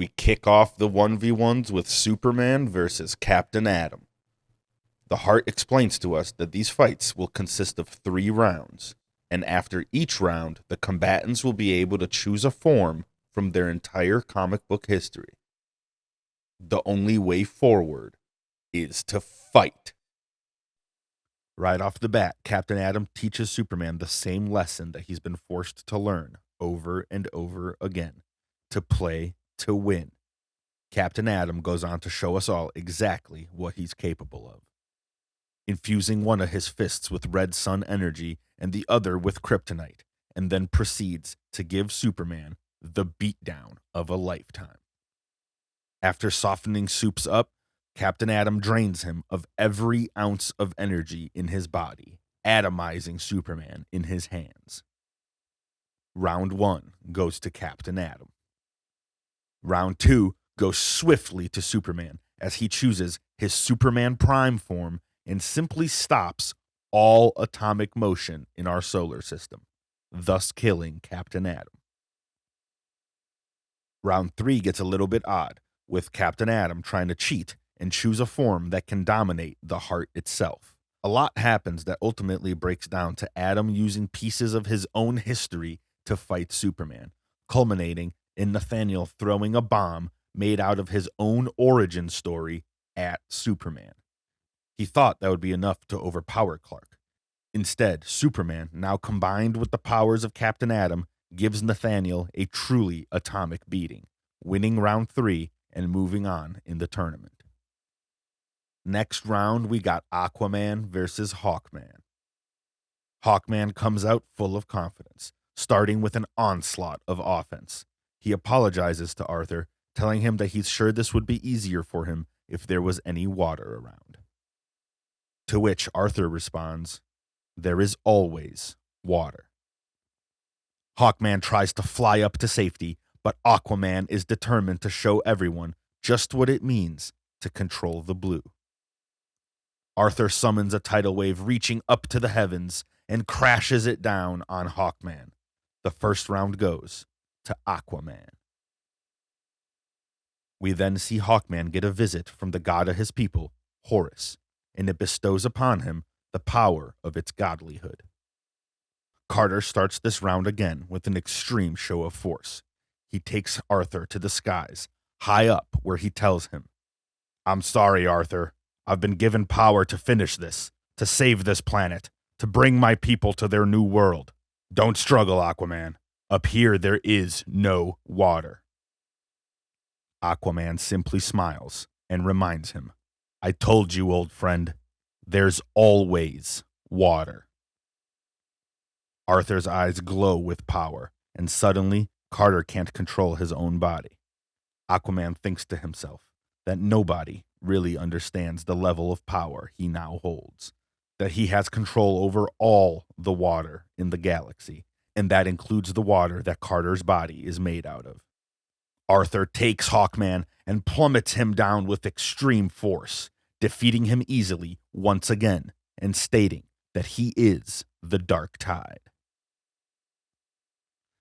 We kick off the 1v1s with Superman versus Captain Atom. The Heart explains to us that these fights will consist of 3 rounds, and after each round, the combatants will be able to choose a form from their entire comic book history. The only way forward is to fight. Right off the bat, Captain Atom teaches Superman the same lesson that he's been forced to learn over and over again: to play to win. Captain Atom goes on to show us all exactly what he's capable of. Infusing one of his fists with red sun energy and the other with kryptonite, and then proceeds to give Superman the beatdown of a lifetime. After softening Supes up, Captain Atom drains him of every ounce of energy in his body, atomizing Superman in his hands. Round 1 goes to Captain Atom. Round 2 goes swiftly to Superman as he chooses his Superman Prime form and simply stops all atomic motion in our solar system, thus killing Captain Atom. Round 3 gets a little bit odd, with Captain Atom trying to cheat and choose a form that can dominate the Heart itself. A lot happens that ultimately breaks down to Atom using pieces of his own history to fight Superman, culminating in Nathaniel throwing a bomb made out of his own origin story at Superman. He thought that would be enough to overpower Clark. Instead, Superman, now combined with the powers of Captain Atom, gives Nathaniel a truly atomic beating, winning round 3 and moving on in the tournament. Next round, we got Aquaman versus Hawkman. Hawkman comes out full of confidence, starting with an onslaught of offense. He apologizes to Arthur, telling him that he's sure this would be easier for him if there was any water around. To which Arthur responds, "There is always water." Hawkman tries to fly up to safety, but Aquaman is determined to show everyone just what it means to control the blue. Arthur summons a tidal wave reaching up to the heavens and crashes it down on Hawkman. The first round goes to Aquaman. We then see Hawkman get a visit from the god of his people, Horus, and it bestows upon him the power of its godlyhood. Carter starts this round again with an extreme show of force. He takes Arthur to the skies, high up, where he tells him, "I'm sorry, Arthur. I've been given power to finish this, to save this planet, to bring my people to their new world. Don't struggle, Aquaman. Up here there is no water." Aquaman simply smiles and reminds him, "I told you, old friend, there's always water." Arthur's eyes glow with power, and suddenly Carter can't control his own body. Aquaman thinks to himself that nobody really understands the level of power he now holds, that he has control over all the water in the galaxy, and that includes the water that Carter's body is made out of. Arthur takes Hawkman and plummets him down with extreme force, defeating him easily once again and stating that he is the Dark Tide.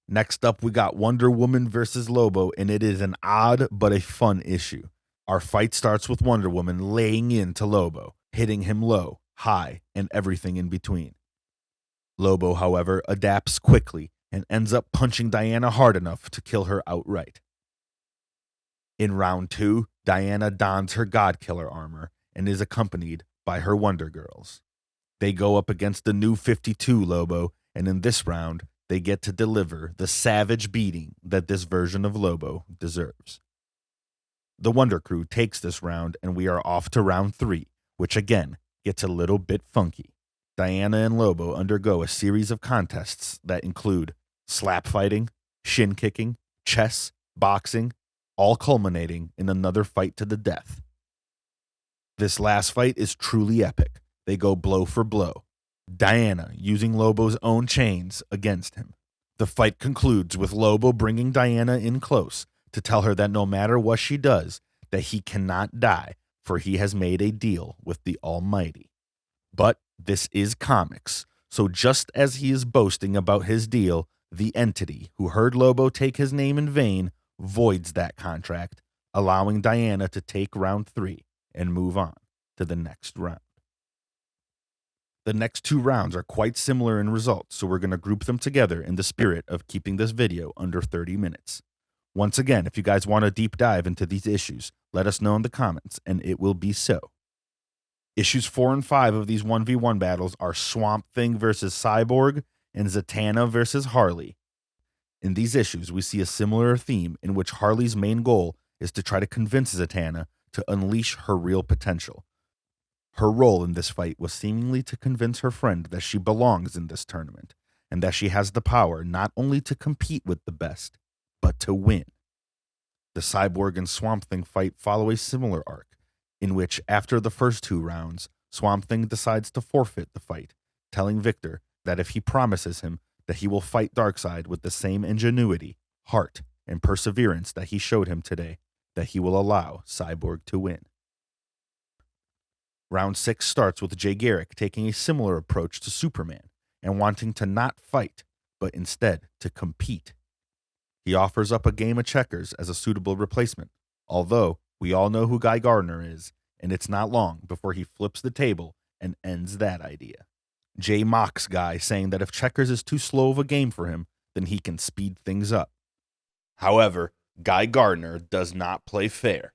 Next up, we got Wonder Woman versus Lobo, and it is an odd but a fun issue. Our fight starts with Wonder Woman laying into Lobo, hitting him low, high, and everything in between. Lobo, however, adapts quickly and ends up punching Diana hard enough to kill her outright. In round 2, Diana dons her God-Killer armor and is accompanied by her Wonder Girls. They go up against the new 52 Lobo, and in this round, they get to deliver the savage beating that this version of Lobo deserves. The Wonder Crew takes this round, and we are off to round 3, which again gets a little bit funky. Diana and Lobo undergo a series of contests that include slap fighting, shin kicking, chess, boxing, all culminating in another fight to the death. This last fight is truly epic. They go blow for blow, Diana using Lobo's own chains against him. The fight concludes with Lobo bringing Diana in close to tell her that no matter what she does, that he cannot die, for he has made a deal with the Almighty. But this is comics, so just as he is boasting about his deal, the entity who heard Lobo take his name in vain voids that contract, allowing Diana to take round 3 and move on to the next round. The next 2 rounds are quite similar in results, so we're going to group them together in the spirit of keeping this video under 30 minutes. Once again, if you guys want a deep dive into these issues, let us know in the comments, and it will be so. Issues 4 and 5 of these 1v1 battles are Swamp Thing versus Cyborg and Zatanna versus Harley. In these issues, we see a similar theme in which Harley's main goal is to try to convince Zatanna to unleash her real potential. Her role in this fight was seemingly to convince her friend that she belongs in this tournament and that she has the power not only to compete with the best, but to win. The Cyborg and Swamp Thing fight follow a similar arc, in which after the first 2 rounds, Swamp Thing decides to forfeit the fight, telling Victor that if he promises him that he will fight Darkseid with the same ingenuity, heart, and perseverance that he showed him today, that he will allow Cyborg to win. Round 6 starts with Jay Garrick taking a similar approach to Superman and wanting to not fight, but instead to compete. He offers up a game of checkers as a suitable replacement, although we all know who Guy Gardner is, and it's not long before he flips the table and ends that idea. Jay mocks Guy, saying that if checkers is too slow of a game for him, then he can speed things up. However, Guy Gardner does not play fair.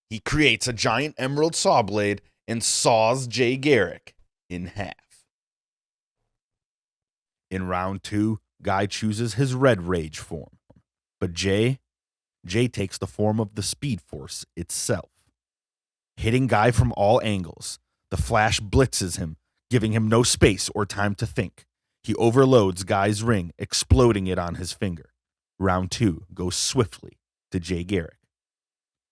He creates a giant emerald saw blade and saws Jay Garrick in half. In round 2, Guy chooses his Red Rage form, but Jay takes the form of the Speed Force itself. Hitting Guy from all angles, the Flash blitzes him, giving him no space or time to think. He overloads Guy's ring, exploding it on his finger. Round 2 goes swiftly to Jay Garrick.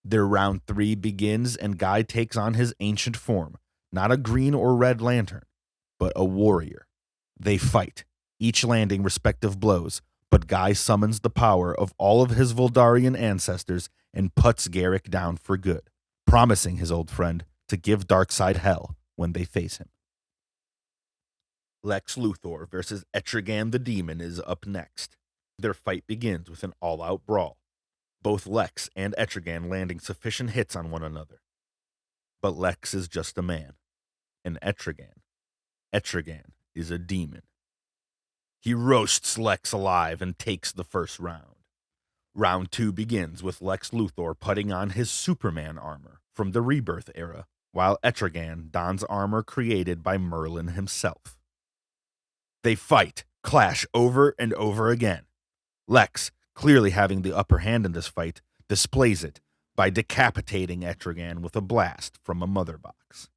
Their round 3 begins, and Guy takes on his ancient form, not a green or red lantern, but a warrior. They fight, each landing respective blows, but Guy summons the power of all of his Voldarian ancestors and puts Garrick down for good, promising his old friend to give Darkseid hell when they face him. Lex Luthor versus Etrigan the Demon is up next. Their fight begins with an all-out brawl, both Lex and Etrigan landing sufficient hits on one another. But Lex is just a man, and Etrigan is a demon. He roasts Lex alive and takes the first round. Round 2 begins with Lex Luthor putting on his Superman armor from the Rebirth era, while Etrigan dons armor created by Merlin himself. They fight, clash over and over again. Lex, clearly having the upper hand in this fight, displays it by decapitating Etrigan with a blast from a mother box.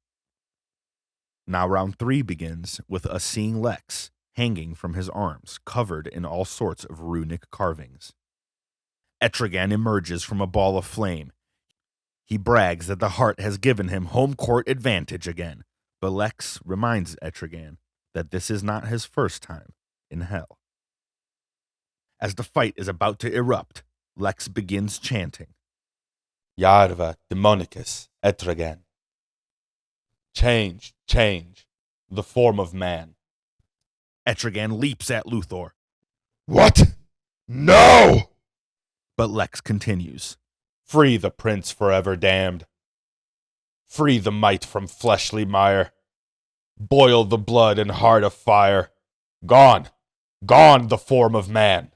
Now round 3 begins with us seeing Lex hanging from his arms, covered in all sorts of runic carvings. Etrigan emerges from a ball of flame. He brags that the heart has given him home court advantage again, but Lex reminds Etrigan that this is not his first time in hell. As the fight is about to erupt, Lex begins chanting, Yarva demonicus Etrigan. Change, change, the form of man. Etrigan leaps at Luthor. What? No! But Lex continues. Free the prince forever damned. Free the might from fleshly mire. Boil the blood in heart of fire. Gone, gone the form of man.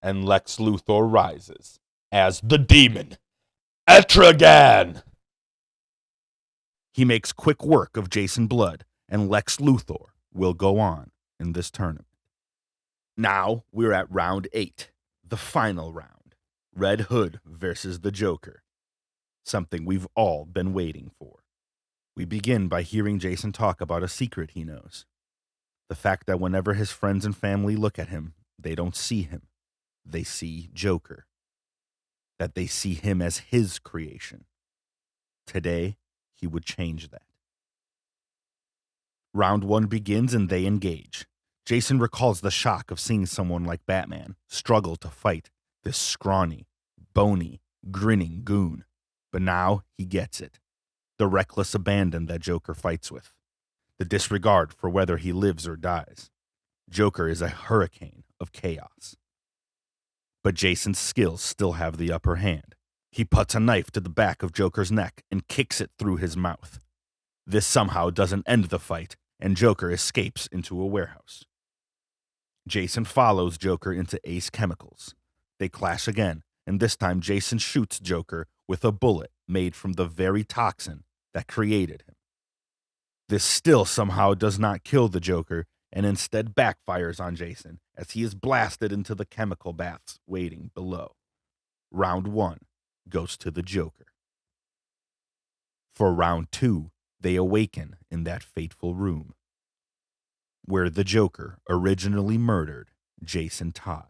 And Lex Luthor rises as the demon, Etrigan! He makes quick work of Jason Blood, and Lex Luthor will go on in this tournament. Now we're at round 8, the final round. Red Hood versus the Joker. Something we've all been waiting for. We begin by hearing Jason talk about a secret he knows. The fact that whenever his friends and family look at him, they don't see him. They see Joker. That they see him as his creation. Today, he would change that. Round 1 begins and they engage. Jason recalls the shock of seeing someone like Batman struggle to fight this scrawny, bony, grinning goon. But now he gets it. The reckless abandon that Joker fights with. The disregard for whether he lives or dies. Joker is a hurricane of chaos. But Jason's skills still have the upper hand. He puts a knife to the back of Joker's neck and kicks it through his mouth. This somehow doesn't end the fight, and Joker escapes into a warehouse. Jason follows Joker into Ace Chemicals. They clash again, and this time Jason shoots Joker with a bullet made from the very toxin that created him. This still somehow does not kill the Joker, and instead backfires on Jason as he is blasted into the chemical baths waiting below. Round 1 goes to the Joker. For round 2, they awaken in that fateful room where the Joker originally murdered Jason Todd,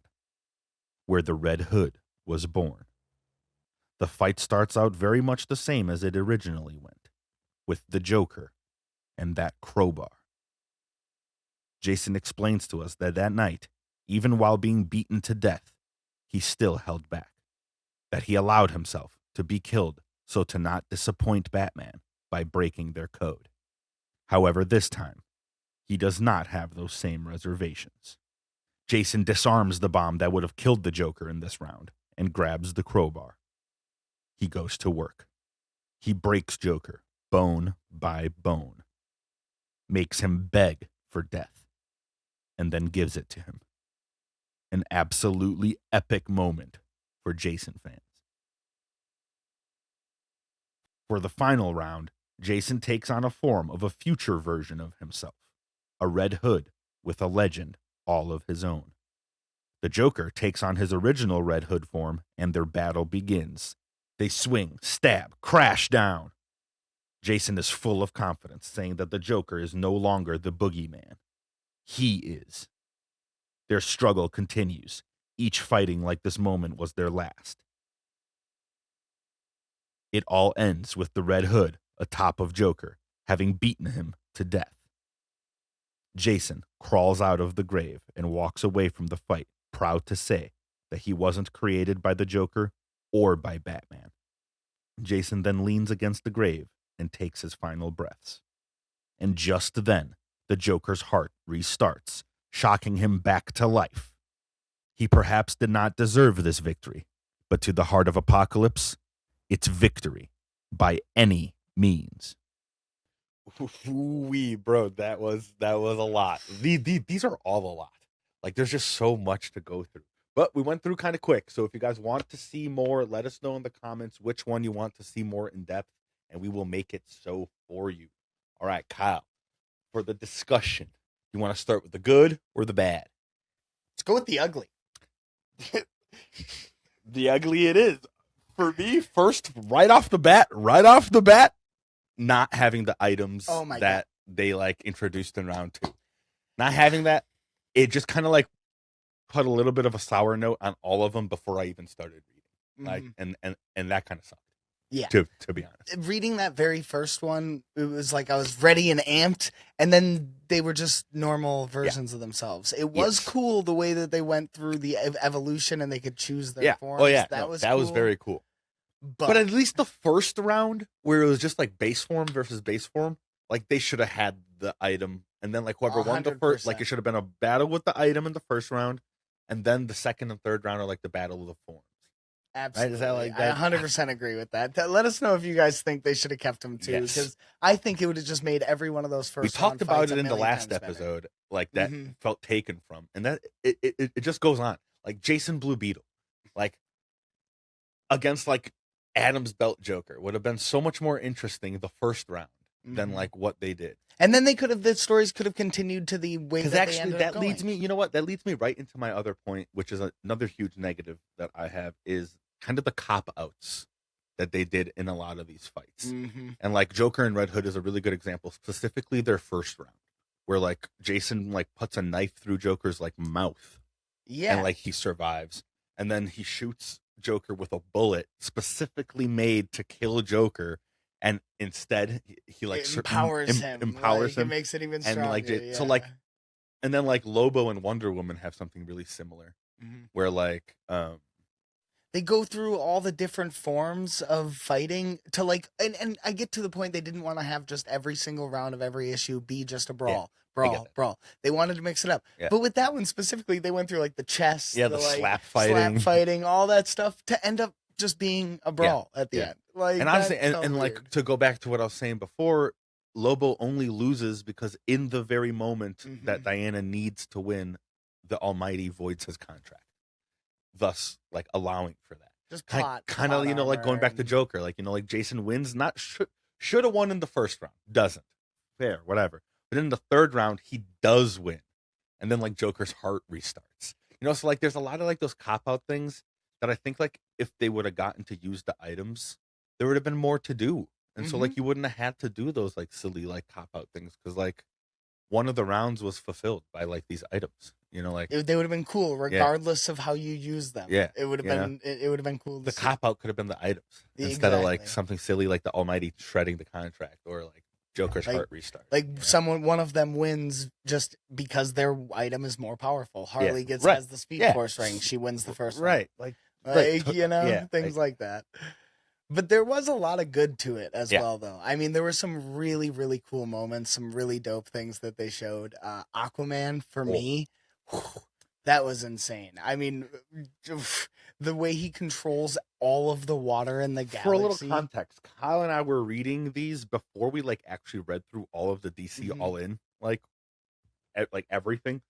where the Red Hood was born. The fight starts out very much the same as it originally went, with the Joker and that crowbar. Jason explains to us that night, even while being beaten to death, he still held back, that he allowed himself to be killed so to not disappoint Batman by breaking their code. However, this time, he does not have those same reservations. Jason disarms the bomb that would have killed the Joker in this round and grabs the crowbar. He goes to work. He breaks Joker bone by bone, makes him beg for death, and then gives it to him. An absolutely epic moment for Jason fans. For the final round, Jason takes on a form of a future version of himself, a Red Hood with a legend all of his own. The Joker takes on his original Red Hood form, and their battle begins. They swing, stab, crash down. Jason is full of confidence, saying that the Joker is no longer the boogeyman. He is. Their struggle continues, each fighting like this moment was their last. It all ends with the Red Hood atop of Joker, having beaten him to death. Jason crawls out of the grave and walks away from the fight, proud to say that he wasn't created by the Joker or by Batman. Jason then leans against the grave and takes his final breaths. And just then, the Joker's heart restarts, shocking him back to life. He perhaps did not deserve this victory, but to the heart of Apocalypse, it's victory by any means. Ooh-wee, bro, that was a lot. These are all a lot. Like, there's just so much to go through. But we went through kind of quick. So if you guys want to see more, let us know in the comments which one you want to see more in depth, and we will make it so for you. All right, Kyle, for the discussion, you want to start with the good or the bad? Let's go with the ugly. The ugly it is. For me, first, right off the bat, not having the items that they like introduced in round 2. Not having that, it just kind of like put a little bit of a sour note on all of them before I even started reading. Like, and that kind of sucked. Yeah. To be honest. Reading that very first one, it was like I was ready and amped, and then they were just normal versions of themselves. It was cool the way that they went through the evolution and they could choose their forms. Oh yeah, that was very cool. But at least the first round, where it was just like base form versus base form, like they should have had the item, and then like whoever won the first, like it should have been a battle with the item in the first round, and then the second and third round are like the battle of the forms. Absolutely. Right? Is that like that? I 100% agree with that. Let us know if you guys think they should have kept them too, because I think it would have just made every one of those first. We talked about it in the last episode, like that felt taken from, and that it just goes on. Like Jason Blue Beetle, like against like Adam's Belt Joker would have been so much more interesting the first round than like what they did. And then the stories could have continued to the way that actually they ended that up going. leads me, you know what? That leads me right into my other point, which is another huge negative that I have, is kind of the cop outs that they did in a lot of these fights. And like Joker and Red Hood is a really good example, specifically their first round, where like Jason like puts a knife through Joker's like mouth. Yeah. And like he survives. And then he shoots Joker with a bullet specifically made to kill Joker, and instead he like empowers him. It makes it even stronger. And like so like, and then like Lobo and Wonder Woman have something really similar, where like they go through all the different forms of fighting to like, and I get to the point they didn't want to have just every single round of every issue be just a brawl. I get that. Brawl. They wanted to mix it up. Yeah. But with that one specifically, they went through like the chess, Yeah, the like, slap slap fighting. fighting, all that stuff to end up just being a brawl at the yeah. end. Like, And honestly, that felt and like weird. to go back to what I was saying before, Lobo only loses because in the very moment that Diana needs to win, the Almighty voids his contract, thus like allowing for that. Just Kind plot, of, you know, like going back to and- Joker, like, you know, like Jason wins, not should have won in the first round, doesn't, fair, whatever. But in the third round, he does win, and then like Joker's heart restarts. You know, so like there's a lot of like those cop out things that I think like if they would have gotten to use the items, there would have been more to do. And so like you wouldn't have had to do those like silly like cop out things because like one of the rounds was fulfilled by like these items. You know, like they would have been cool regardless of how you use them. Yeah, it would have been it would have been cool. the To see. cop out could have been the items instead of like Exactly. something silly like the Almighty shredding the contract or like Joker's Like- heart restart. Like you know? one of them wins just because their item is more powerful. Harley gets right. has the Speed Yeah. Force ring. She wins the first right, like one. right. Like, you know, Yeah, things like that. But there was a lot of good to it as Yeah. well, though. I mean, there were some really, really cool moments, some really dope things that they showed. Aquaman, for me, that was insane. I mean, the way he controls all of the water in the galaxy. For a little context, Kyle and I were reading these before we like actually read through all of the DC All In, like everything.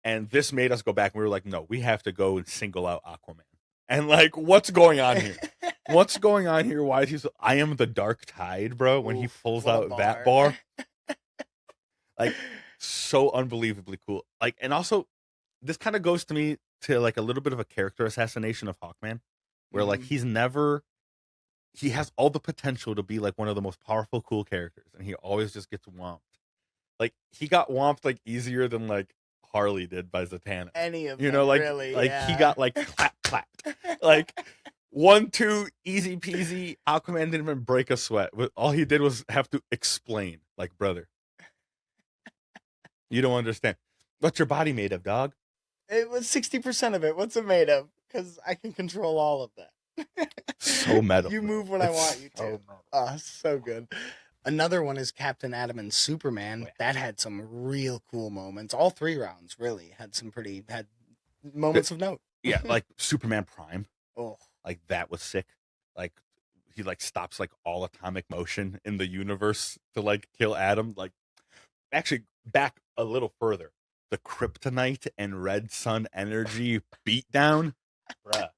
And this made us go back and we were like, no, we have to go and single out Aquaman. And like, what's going on here? What's going on here? Why is he so I am the dark tide, bro, when he Oof, pulls what a out that bar. bar. Like, so unbelievably cool. Like, and also this kind of goes to me to like a little bit of a character assassination of Hawkman, where like he has all the potential to be like one of the most powerful, cool characters, and he always just gets whomped. Like he got whomped like easier than like Harley did by Zatanna. Any of You them, know, like really, he yeah. got like clapped. Like 1, 2, easy peasy. Aquaman didn't even break a sweat. All he did was have to explain, like, brother, you don't understand. What's your body made of, dog? It was 60% of it. What's it made of? Because I can control all of that. So meta. You bro. move when I It's want you so to. meta. Oh, so good. Another one is Captain Atom and Superman. Oh, yeah. That had some real cool moments. All 3 rounds really had moments of note. Yeah, like Superman Prime. Oh, Like that was sick. Like he like stops like all atomic motion in the universe to like kill Adam. Like actually back a little further. The kryptonite and red sun energy beatdown. Bruh.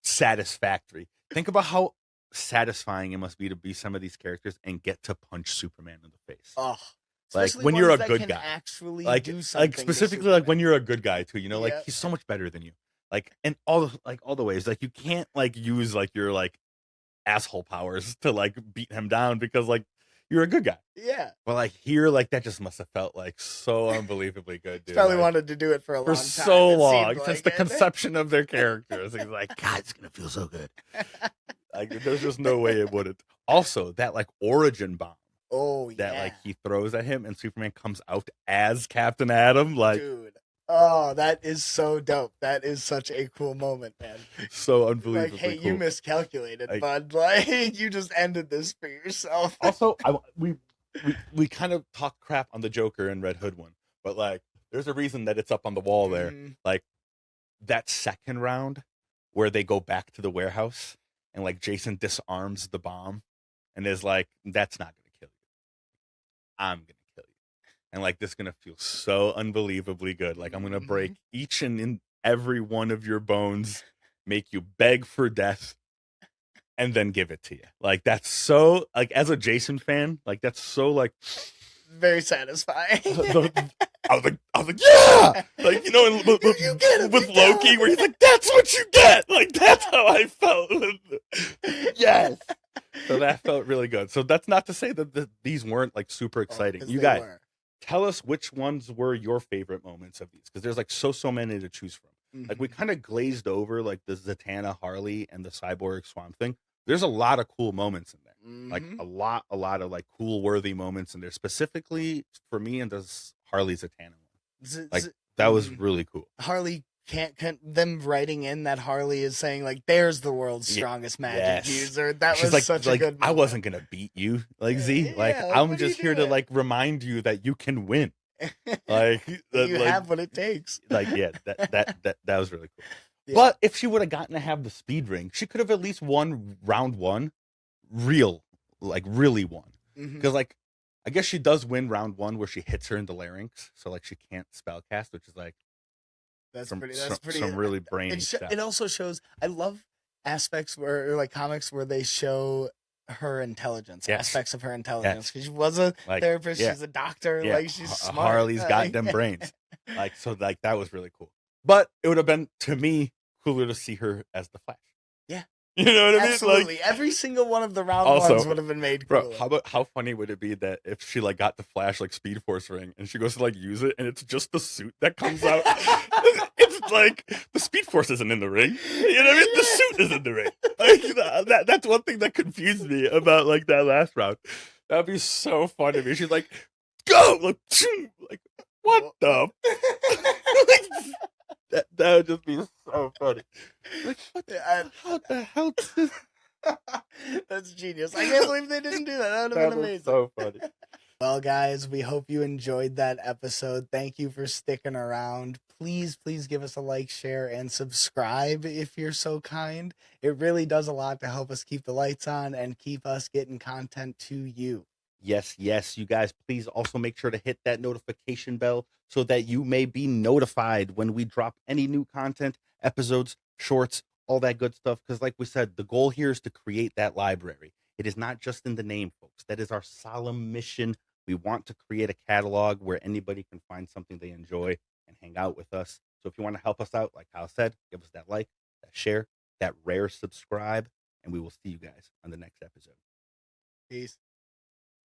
Satisfactory. Think about how satisfying it must be to be some of these characters and get to punch Superman in the face. oh. Like, Especially when you're ones a that good can guy. actually Like do something. to specifically like when Superman. you're a good guy too, you know, like Yeah. he's so much better than you. Like and all the ways. Like you can't like use like your like asshole powers to like beat him down because like you're a good guy. Yeah. But like here, like that just must have felt like so unbelievably good, dude. Probably like, wanted to do it for a long for time. so it long seemed since like the it. conception of their characters. He's like, God, it's gonna feel so good. Like there's just no way it wouldn't. Also, that like origin bomb Oh, that yeah. like he throws at him and Superman comes out as Captain Atom, like Dude. Oh, that is so dope. That is such a cool moment, man. so unbelievably Like, hey, cool. you miscalculated, Like- bud. Like, you just ended this for yourself. Also, we kind of talk crap on the Joker and Red Hood one, but like there's a reason that it's up on the wall there. Mhm. Like that second round where they go back to the warehouse and like Jason disarms the bomb and is like, that's not gonna kill you. I'm gonna kill you. And like this is gonna feel so unbelievably good. Like I'm gonna break each and every one of your bones, make you beg for death, and then give it to you. Like that's so like as a Jason fan, like that's so like Very satisfying. I was like, yeah, like you know, with, You get it, with you Loki, got it. where he's like, that's what you get. Like that's how I felt. Yes. So that felt really good. So that's not to say that these weren't like super exciting. 'Cause You they guys, were. tell us which ones were your favorite moments of these because there's like so many to choose from. Like we Mhm. kind of glazed over like the Zatanna Harley and the Cyborg Swamp Thing. There's a lot of cool moments in there. Like Mhm. a lot of like cool worthy moments in there. Specifically for me and this Harley Zatanna one. Z- Like Z- that was mhm. really cool. Harley can't them writing in that Harley is saying like, "There's the world's Ye- strongest magic yes. user." That She's was such a good I moment. wasn't gonna beat you, like Z. Like Yeah, like, I'm what are you just here to doing? like remind you that you can win. Like You like have what it takes. yeah, that was really cool. Yeah. But if she would have gotten to have the speed ring, she could have at least won round one, really won. Mhm. Because like I guess she does win round one where she hits her in the larynx, so like she can't spell cast, which is like That's some pretty. some really brainy stuff. It also shows. I love aspects where, or like comics where they show her intelligence, Yes. aspects of her intelligence. Yes. Because she was a Like, therapist, yeah. she's a doctor, Yeah, like she's smart. Harley's got like- them brains. Like so, like that was really cool. But it would have been to me cooler to see her as the Flash. Yeah. You know what I mean? Absolutely, Like, every single one of the round Also, ones would have been made bro, cooler. how funny would it be that if she like got the Flash like Speed Force ring and she goes to like use it and it's just the suit that comes out? It's like the Speed Force isn't in the ring. You know what I mean? The suit is in the ring. Like that's one thing that confused me about like that last round. That'd be so fun to me. She's like, go, like what the? That would just be so funny. Like, how the hell? That's genius. I can't believe they didn't do that. That would have been amazing. So funny. Well, guys, we hope you enjoyed that episode. Thank you for sticking around. Please give us a like, share, and subscribe if you're so kind. It really does a lot to help us keep the lights on and keep us getting content to you. Yes, you guys, please also make sure to hit that notification bell so that you may be notified when we drop any new content, episodes, shorts, all that good stuff. Because like we said, the goal here is to create that library. It is not just in the name, folks. That is our solemn mission. We want to create a catalog where anybody can find something they enjoy and hang out with us. So if you want to help us out, like Kyle said, give us that like, that share, that rare subscribe, and we will see you guys on the next episode. Peace.